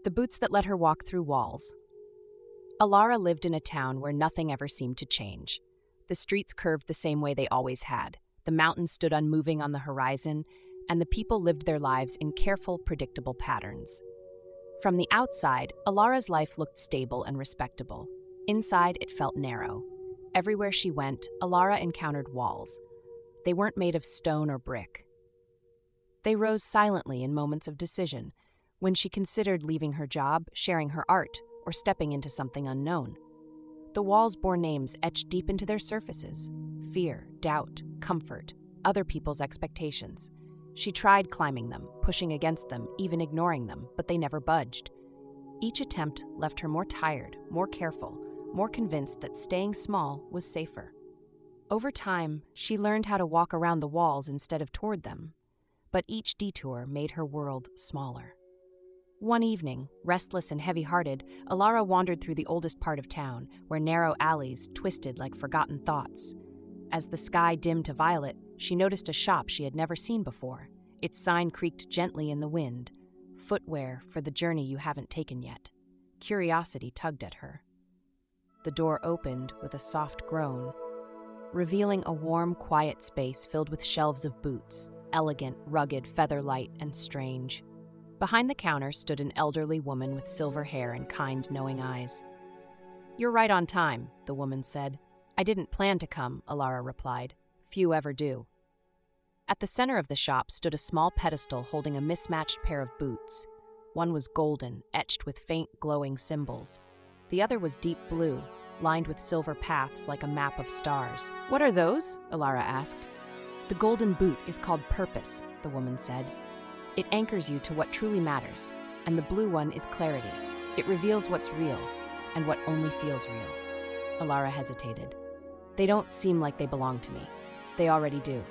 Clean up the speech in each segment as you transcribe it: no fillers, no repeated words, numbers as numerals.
the boots that let her walk through walls. Elara lived in a town where nothing ever seemed to change. The streets curved the same way they always had. The mountains stood unmoving on the horizon, and the people lived their lives in careful, predictable patterns. From the outside, Elara's life looked stable and respectable. Inside, it felt narrow. Everywhere she went, Elara encountered walls. They weren't made of stone or brick. They rose silently in moments of decision, when she considered leaving her job, sharing her art, or stepping into something unknown. The walls bore names etched deep into their surfaces: fear, doubt, comfort, other people's expectations. She tried climbing them, pushing against them, even ignoring them, but they never budged. Each attempt left her more tired, more careful, more convinced that staying small was safer. Over time, she learned how to walk around the walls instead of toward them, but each detour made her world smaller. One evening, restless and heavy-hearted, Elara wandered through the oldest part of town, where narrow alleys twisted like forgotten thoughts. As the sky dimmed to violet, she noticed a shop she had never seen before. Its sign creaked gently in the wind: "Footwear for the journey you haven't taken yet." Curiosity tugged at her. The door opened with a soft groan, revealing a warm, quiet space filled with shelves of boots, elegant, rugged, feather-light, and strange. Behind the counter stood an elderly woman with silver hair and kind, knowing eyes. "You're right on time," the woman said. "I didn't plan to come," Elara replied. "Few ever do." At the center of the shop stood a small pedestal holding a mismatched pair of boots. One was golden, etched with faint, glowing symbols. The other was deep blue, lined with silver paths like a map of stars. "What are those?" Elara asked. "The golden boot is called purpose," the woman said. "It anchors you to what truly matters, and the blue one is clarity. It reveals what's real, and what only feels real." Elara hesitated. "They don't seem like they belong to me. They already do."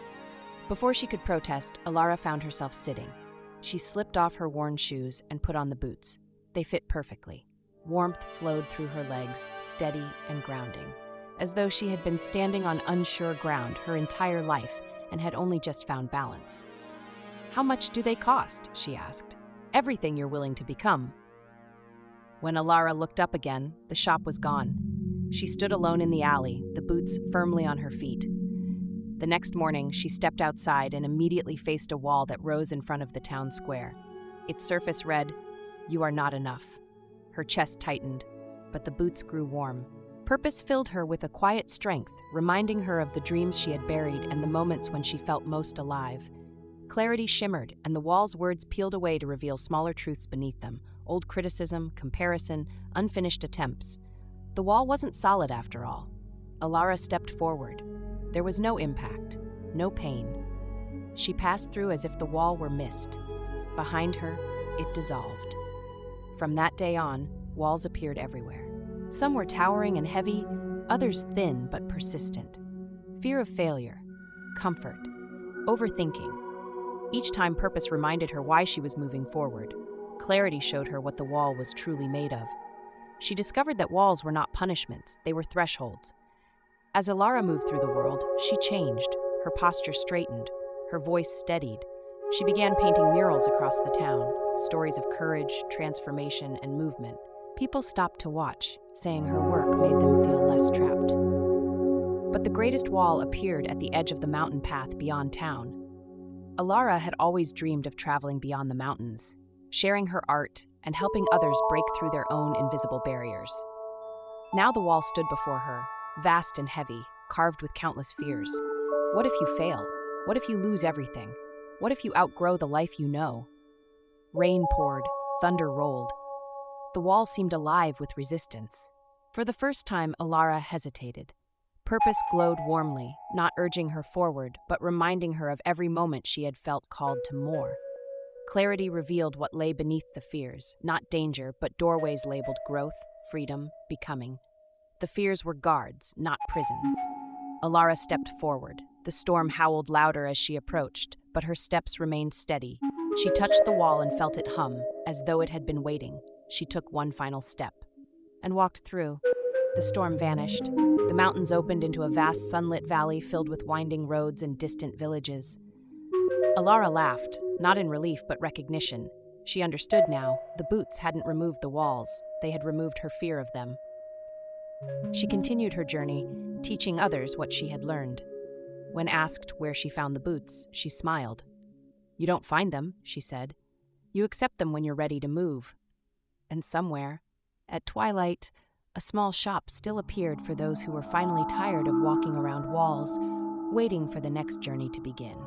Before she could protest, Elara found herself sitting. She slipped off her worn shoes and put on the boots. They fit perfectly. Warmth flowed through her legs, steady and grounding, as though she had been standing on unsure ground her entire life and had only just found balance. "How much do they cost?" she asked. "Everything you're willing to become." When Elara looked up again, the shop was gone. She stood alone in the alley, the boots firmly on her feet. The next morning, she stepped outside and immediately faced a wall that rose in front of the town square. Its surface read, "You are not enough." Her chest tightened, but the boots grew warm. Purpose filled her with a quiet strength, reminding her of the dreams she had buried and the moments when she felt most alive. Clarity shimmered, and the wall's words peeled away to reveal smaller truths beneath them: old criticism, comparison, unfinished attempts. The wall wasn't solid after all. Elara stepped forward. There was no impact, no pain. She passed through as if the wall were mist. Behind her, it dissolved. From that day on, walls appeared everywhere. Some were towering and heavy, others thin but persistent. Fear of failure, comfort, overthinking. Each time purpose reminded her why she was moving forward. Clarity showed her what the wall was truly made of. She discovered that walls were not punishments, they were thresholds. As Elara moved through the world, she changed. Her posture straightened, her voice steadied. She began painting murals across the town, stories of courage, transformation, and movement. People stopped to watch, saying her work made them feel less trapped. But the greatest wall appeared at the edge of the mountain path beyond town. Elara had always dreamed of traveling beyond the mountains, sharing her art and helping others break through their own invisible barriers. Now the wall stood before her, vast and heavy, carved with countless fears. What if you fail? What if you lose everything? What if you outgrow the life you know? Rain poured, thunder rolled. The wall seemed alive with resistance. For the first time, Elara hesitated. Purpose glowed warmly, not urging her forward, but reminding her of every moment she had felt called to more. Clarity revealed what lay beneath the fears, not danger, but doorways labeled growth, freedom, becoming. The fears were guards, not prisons. Elara stepped forward. The storm howled louder as she approached, but her steps remained steady. She touched the wall and felt it hum, as though it had been waiting. She took one final step and walked through. The storm vanished. The mountains opened into a vast sunlit valley filled with winding roads and distant villages. Elara laughed, not in relief but recognition. She understood now. The boots hadn't removed the walls, they had removed her fear of them. She continued her journey, teaching others what she had learned. When asked where she found the boots, she smiled. "You don't find them," she said. "You accept them when you're ready to move." And somewhere, at twilight, a small shop still appeared for those who were finally tired of walking around walls, waiting for the next journey to begin.